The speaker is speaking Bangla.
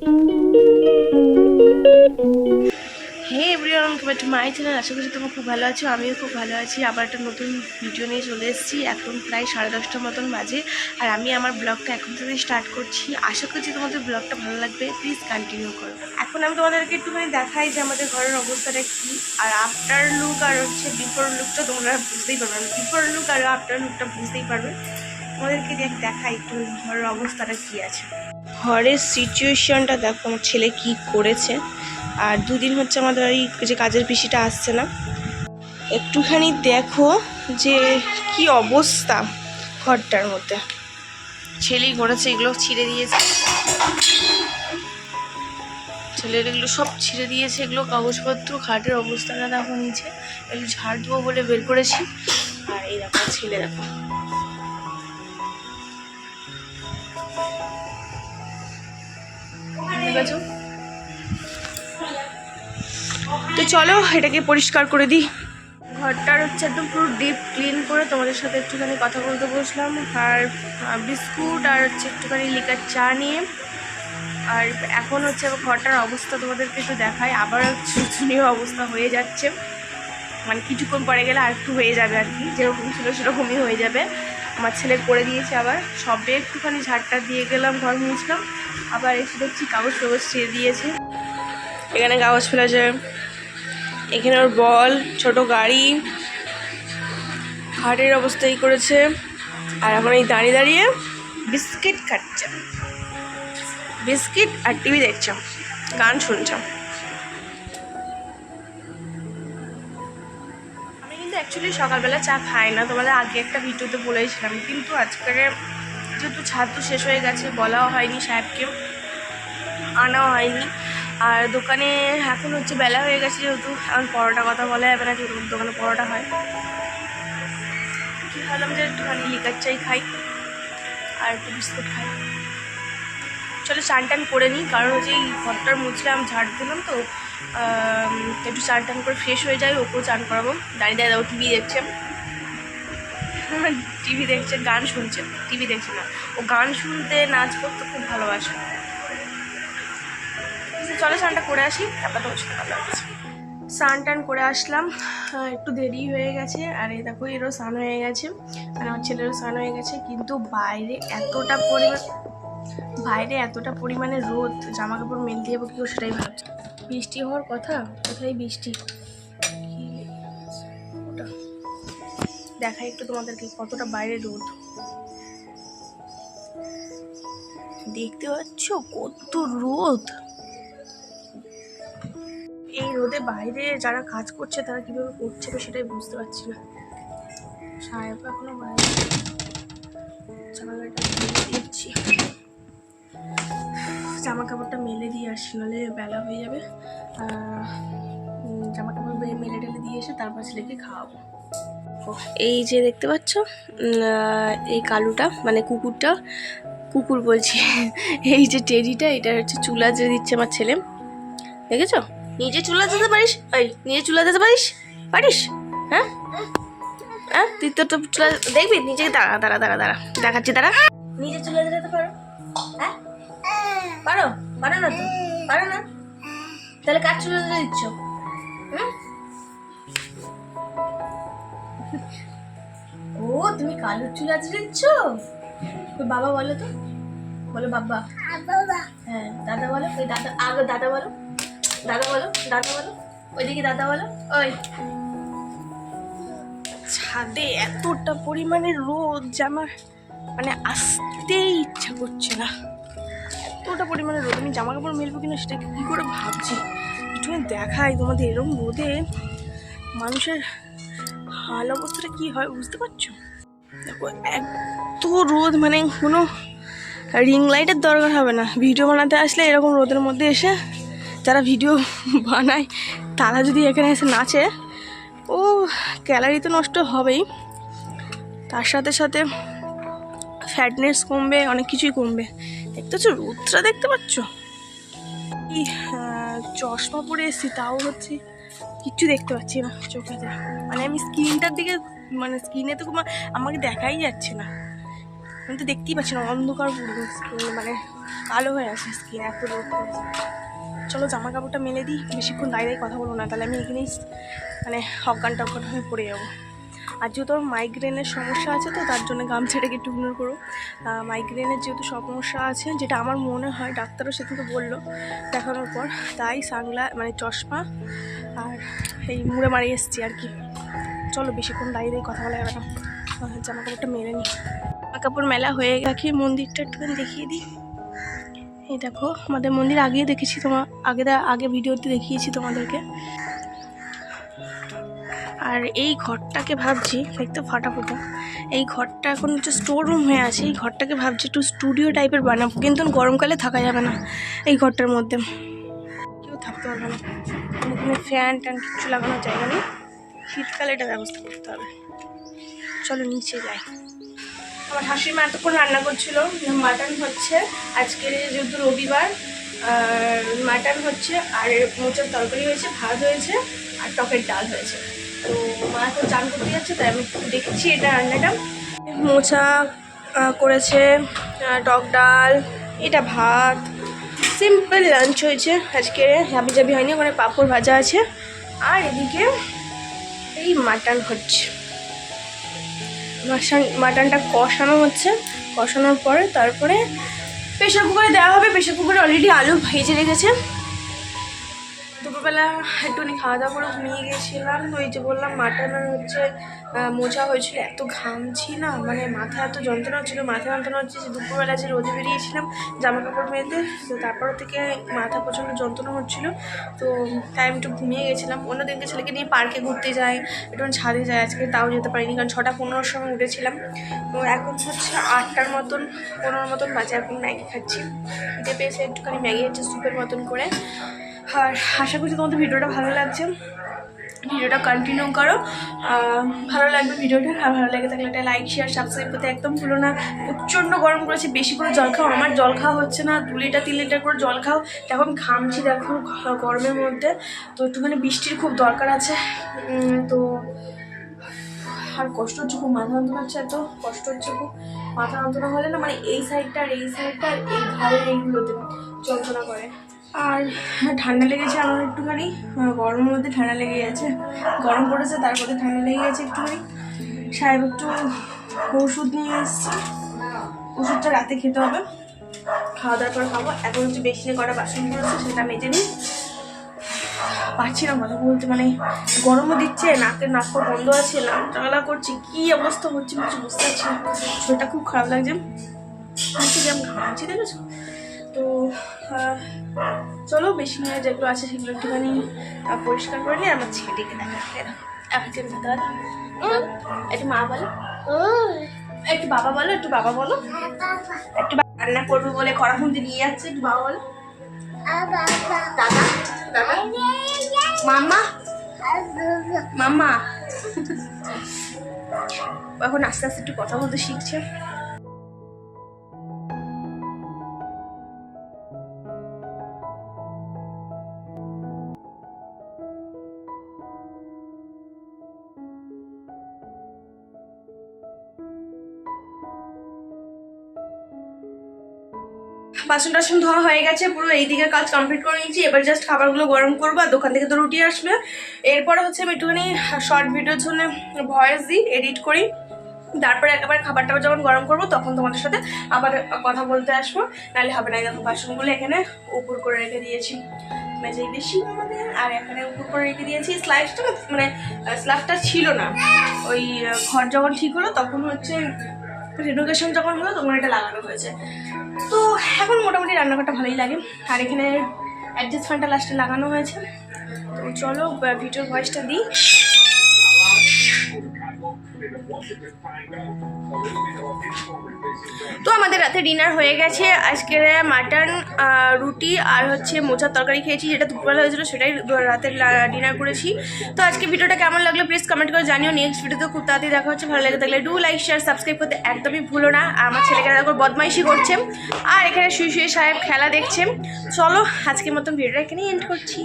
Hey everyone, welcome back to my channel. আশা করছি তোমরা খুব ভালো আছো, আমিও খুব ভালো আছি। আবার একটা নতুন ভিডিও নিয়ে চলে এসেছি। এখন প্রায় 10:30টার মতন বাজে, আর আমি আমার ব্লগটা এখন থেকে স্টার্ট করছি। আশা করছি তোমাদের ব্লগটা ভালো লাগবে, প্লিজ কন্টিনিউ করো। এখন আমি তোমাদেরকে একটুখানি দেখাই যে আমাদের ঘরের অবস্থাটা কী, আর আফটার লুক আর হচ্ছে বিফোর লুকটা তোমরা বুঝতেই পারবে না। বিফোর লুক আর আফটার লুকটা বুঝতেই পারবে। তোমাদেরকে দেখাই একটু ঘরের অবস্থাটা কী আছে। ঘরের সিচুয়েশনটা দেখো, আমার ছেলে কি করেছে। আর দুদিন হচ্ছে আমাদের এই যে কাজের পিসিটা আসছে না। একটুখানি দেখো যে কি অবস্থা ঘরটার মধ্যে। ছেলেই করেছে, এগুলো ছিঁড়ে দিয়েছে, ছেলের এগুলো সব ছিঁড়ে দিয়েছে। এগুলো কাগজপত্র, খাটের অবস্থাটা দেখো নিচে। এগুলো ঝাড় দেবো বলে বের করেছি। আর এই দেখো ছেলে, দেখো ঠিক আছে। তো চলো এটাকে পরিষ্কার করে দিই। ঘরটার হচ্ছে একদম পুরো ডিপ ক্লিন করে তোমাদের সাথে একটুখানি কথা বলতে বসলাম। আর বিস্কুট আর হচ্ছে একটুখানি লিকার চা নিয়ে। আর এখন হচ্ছে ঘরটার অবস্থা তোমাদেরকে একটু দেখায়। আবার শোচনীয় অবস্থা হয়ে যাচ্ছে, মানে কিছুক্ষণ পরে গেলে আর একটু হয়ে যাবে আর কি, যেরকম ছিল সেরকমই হয়ে যাবে। আমার ছেলে করে দিয়েছে, আবার সবে একটুখানি ঝাড়টা দিয়ে গেলাম, ঘর মুছলাম। আবার এসে দেখছি কাগজ টাগজ ছেড়ে দিয়েছে। এখানে কাগজ ফেলেছে, এখানে ওর বল, ছোট গাড়ি, হাটের অবস্থাই করেছে। আর এখন এই দাঁড়িয়ে দাঁড়িয়ে বিস্কিট খাচ্ছে, বিস্কিট আর টিভি দেখছ, গান শুনছ। আমি কিন্তু অ্যাকচুয়ালি সকালবেলা চা খাই না, তোমাদের আগে একটা ভিডিওতে বলেছিলাম। কিন্তু আজকে যেহেতু ছাত্র শেষ হয়ে গেছে, বলাও হয়নি সাহেবকে, আনাও হয়নি। আর দোকানে এখন হচ্ছে বেলা হয়ে গেছে, যেহেতু এখন পরোটা কথা বলা যাবে না, যেহেতু দোকানে পরোটা হয়। কি ভাবলাম যে একটুখানি লিকার চাই খাই আর একটু বিস্কুট খাই। চলো চান টান করে নিই, কারণ হচ্ছে এই ঘরটার মুছলাম, ঝাড় দিলাম, তো একটু চান টান করে ফ্রেশ হয়ে যাই। ওকেও চান করাবো। দাঁড়িয়ে দাঁড়িয়ে ও টিভি দেখছে, টিভি দেখছে, গান শুনছে। টিভি দেখছে না, ও গান শুনতে, নাচ করতে খুব ভালোবাসে। চলো স্নানটা করে আসি, তারপর তোমার সাথে কথা হচ্ছে। স্নান টান করে আসলাম, একটু দেরি হয়ে গেছে। আর এই দেখো এরও স্নান হয়ে গেছে, আর আমার ছেলেরও স্নান হয়ে গেছে। কিন্তু বাইরে এতটা পরিমাণে রোদ, জামা কাপড় মেলতে যাবো কি সেটাই ভাবছি। বৃষ্টি হওয়ার কথা, কোথায় বৃষ্টি। ওটা দেখাই একটু তোমাদেরকে কতটা বাইরে রোদ, দেখতে পাচ্ছ কত রোদ। এই রোদে বাইরে যারা কাজ করছে তারা কিভাবে করছে আমি সেটাই বুঝতে পারছি না। সাহেব এখনো বাইরে, দিচ্ছি, জামা কাপড়টা মেলে দিয়ে আসি, নাহলে বেলা হয়ে যাবে। জামা কাপড় মেলে টেলে দিয়ে এসে তারপর ছেলেকে খাওয়াবো। এই যে দেখতে পাচ্ছ এই কালুটা, মানে কুকুরটা, কুকুর বলছি, এই যে টেডিটা, এটা হচ্ছে চুলা যে দিচ্ছে আমার ছেলে। দেখেছো, নিজে চুলা দিতে পারিস? ওই নিজে চুলা দিতে পারিস? পারিস? হ্যাঁ হ্যাঁ, তুই তো চুলা দেখবি নিজে। দাঁড়া দাঁড়া দাঁড়া দাঁড়া, দেখাচ্ছি, দাঁড়া। নিজে চুলা দিতে পারো? হ্যাঁ পারো? পারো না তো, পারো না, তাহলে কার চুলা দিতে দিচ্ছ? ও তুমি কালুর চুলা দিচ্ছ? বাবা বলো তো, বলো বাবা। হ্যাঁ দাদা বলো, ওই দাদা, আগে দাদা বলো, দাদা বলো, দাদা বলো, ওইদিকে দাদা বলো। ওই ছাদে এতটা পরিমাণে রোদ যে আমার মানে আসতেই ইচ্ছা করছে না। এতটা পরিমাণে রোদ, আমি জামা কাপড় মেলবো কিনা সেটা কী করে ভাবছি। একটু দেখাই তোমাদের, এরকম রোদে মানুষের হাল অবস্থাটা কী হয় বুঝতে পারছো? দেখো এত রোদ, মানে কোনো রিং লাইটের দরকার হবে না ভিডিও বানাতে আসলে। এরকম রোদের মধ্যে এসে যারা ভিডিও বানায় তারা যদি এখানে এসে নাচে, ও ক্যালারি তো নষ্ট হবেই, তার সাথে সাথে ফ্যাটনেস কমবে, অনেক কিছুই কমবে। দেখতে পাচ্ছ রোদটা, দেখতে পাচ্ছ? এই চশমা পরে এসেছি, তাও হচ্ছে কিচ্ছু দেখতে পাচ্ছি না চোখেতে। মানে আমি স্ক্রিনটার দিকে, মানে স্ক্রিনে তো আমাকে দেখাই যাচ্ছে না, আমি তো দেখতেই পাচ্ছি না, অন্ধকার পুরো স্কিন, মানে কালো হয়ে আছে স্কিন, এত রোদ পড়েছে। চলো জামা কাপড়টা মেলে দিই, বেশিক্ষণ দাঁড়িয়ে কথা বলবো না, তাহলে আমি এখানেই মানে অজ্ঞান টজ্ঞান হয়ে পড়ে যাবো। আর যেহেতু আমার মাইগ্রেনের সমস্যা আছে, তো তার জন্য গামছাটাকে একটু ইগনোর করো। মাইগ্রেনের যেহেতু সমস্যা আছে, যেটা আমার মনে হয়, ডাক্তারও সেদিকে বললো দেখানোর পর, তাই মানে চশমা আর এই মুড়ে মারি এসছি আর কি। চলো বেশিক্ষণ দাঁড়িয়ে কথা বলা যাবে না, জামা কাপড়টা মেলে নিই। জামা কাপড় মেলা হয়ে গেছে, মন্দিরটা একটুখানি দেখিয়ে দিই। এই দেখো আমাদের মন্দির আগেই দেখেছি, আগে ভিডিওতে দেখিয়েছি তোমাদেরকে। আর এই ঘরটাকে ভাবছি, দেখতে ফাটাফোটা, এই ঘরটা এখন হচ্ছে স্টোর রুম হয়ে আছে। এই ঘরটাকে ভাবছি একটু স্টুডিও টাইপের বানাবো, কিন্তু গরমকালে থাকা যাবে না এই ঘরটার মধ্যে, কেউ থাকতে পারবে না। এখানে ফ্যান ট্যান কিছু লাগানোর জায়গা নেই, শীতকালে এটা ব্যবস্থা করতে হবে। চলো নিচে যাই। আমার শাশুড়ি মা এতক্ষণ রান্না করছিল, মাটন হচ্ছে আজকে যেহেতু রবিবার, মাটন হচ্ছে, আর মোচার তরকারি হয়েছে, ভাত হয়েছে, আর টকের ডাল হয়েছে। তো মা এখন চান করতে যাচ্ছে, তাই আমি দেখছি এটা রান্নাটা। মোচা করেছে, টক ডাল, এটা ভাত, সিম্পল লাঞ্চ হয়েছে আজকে, হাবি জাবি হয়নি। ওখানে পাঁপড় ভাজা আছে, আর এদিকে এই মাটন হচ্ছে। মাটনটা কষানো হচ্ছে, কষানোর পরে তারপরে প্রেশার কুকারে দেওয়া হবে। প্রেশার কুকারে অলরেডি আলু ভেজে রেখেছে। দুপুরবেলা একটুখানি খাওয়া দাওয়া করে ঘুমিয়ে গেছিলাম। তো এই যে বললাম মাটন আর হচ্ছে মোচা হয়েছিল, এত ঘামছি না, মানে মাথা এত যন্ত্রণা হচ্ছিলো, মাথা যন্ত্রণা হচ্ছে যে দুপুরবেলা যে রোদে বেরিয়েছিলাম জামা কাপড় মেলতে, তো তারপর থেকে মাথা প্রচণ্ড যন্ত্রণা হচ্ছিলো। তো তাই আমি একটু ঘুমিয়ে গেছিলাম। অন্যদিনকে ছেলেকে নিয়ে পার্কে ঘুরতে যাই, একটু ছাদে যাই, আজকে তাও যেতে পারিনি, কারণ 6:15 সময় উঠেছিলাম। তো এখন হচ্ছে 8টার মতন 15 মতন বাজে। এখন ম্যাগি খাচ্ছি, খেতে পেয়েছে একটুখানি ম্যাগি হচ্ছে স্যুপের মতন করে। আর আশা করছি তোমাদের ভিডিওটা ভালো লাগছে, ভিডিওটা কন্টিনিউ করো, ভালো লাগবে ভিডিওটা। আর ভালো লাগে থাকলে একটা লাইক শেয়ার সাবস্ক্রাইব করতে একদম ভুলো না। প্রচণ্ড গরম করেছে, বেশি করে জল খাও। আমার জল খাওয়া হচ্ছে না, 2 লিটার 3 লিটার করে জল খাও। এখন ঘামছি দেখো গরমের মধ্যে, তো একটুখানি বৃষ্টির খুব দরকার আছে। তো আর কষ্ট হচ্ছে খুব, মাথা যন্ত্রণা হচ্ছে, এত কষ্ট হচ্ছে খুব। মাথা যন্ত্রণা হলে না, মানে এই সাইডটা আর এই সাইডটা আর এই ধারের এইগুলোতে যন্ত্রণা করে। আর ঠান্ডা লেগেছে আমার একটুখানি, গরমের মধ্যে ঠান্ডা লেগে গেছে, গরম পড়েছে তারপরে ঠান্ডা লেগে গেছে একটুখানি। সাহেব একটু ওষুধ নিয়ে এসেছি, ওষুধটা রাতে খেতে হবে, খাওয়া দাওয়ার পর খাবো। এখন হচ্ছে বেসিনে কটা বাসন পড়েছে, সেটা মেজে নিই। পারছি না কথা বলতে, মানে গরমও দিচ্ছে, নাক বন্ধ আছে, নাকটালা করছি, কি অবস্থা হচ্ছে কিছু বুঝতে পারছি না। শরীরটা খুব খারাপ লাগছে, যেমন ঘামছি দেখেছো। তো চলো বেশি নিয়ে যেগুলো আছে সেগুলো একটুখানি পরিষ্কার করে নিই। আমার ছেলেকে দেখাতে একটু মা বলো, একটু বাবা বলো, একটু বাবা বলো, একটু রান্না করবো বলে কড়াহুন্দি নিয়ে যাচ্ছে, একটু বাবা বলো। দাদা দাদা মামা মামা। এখন আস্তে আস্তে একটু কথা বলতে শিখছে। বাসন টাসন ধোয়া হয়ে গেছে, পুরো এই দিকের কাজ কমপ্লিট করে নিয়েছি। এবার জাস্ট খাবারগুলো গরম করবো, আর দোকান থেকে তো রুটি আসবে। এরপরে হচ্ছে আমি একটুখানি শর্ট ভিডিওর জন্য ভয়েস দিই, এডিট করি, তারপরে একেবারে খাবারটা যখন গরম করবো তখন তোমাদের সাথে আবার কথা বলতে আসবো, নাহলে হবে না। দেখো বাসনগুলো এখানে উপর করে রেখে দিয়েছি, মেঝেই বেশি আমাদের, আর এখানে উপর করে রেখে দিয়েছি। স্লাইডটা মানে স্ল্যাবটা ছিল না, ওই ঘর যখন ঠিক হলো তখন হচ্ছে রিনোভেশন যখন হলো তখন এটা লাগানো হয়েছে। তো এখন মোটামুটি রান্নাঘরটা ভালোই লাগে। আর এখানে অ্যাডজাস্ট ফ্যানটা লাস্টে লাগানো হয়েছে। তো চলো ভিডিওর ভয়েসটা দিই। তো আমাদের রাতে ডিনার হয়ে গেছে, আজকে মাটন, রুটি আর হচ্ছে মোচার তরকারি খেয়েছি, যেটা দুপুরবেলা হয়েছিল সেটাই রাতের ডিনার করেছি। তো আজকে ভিডিওটা কেমন লাগলো প্লিজ কমেন্ট করে জানিও। নেক্সট ভিডিওতে খুব তাড়াতাড়ি দেখা হচ্ছে, ভালো লাগে থাকলে ডু লাইক শেয়ার সাবস্ক্রাইব করতে একদমই ভুলো না। আমার ছেলেকে দেখো বদমাইশি করছে, আর এখানে শুয়ে শুয়ে সাহেব খেলা দেখছে। চলো আজকের মতন ভিডিওটা এখানেই এন্ড করছি।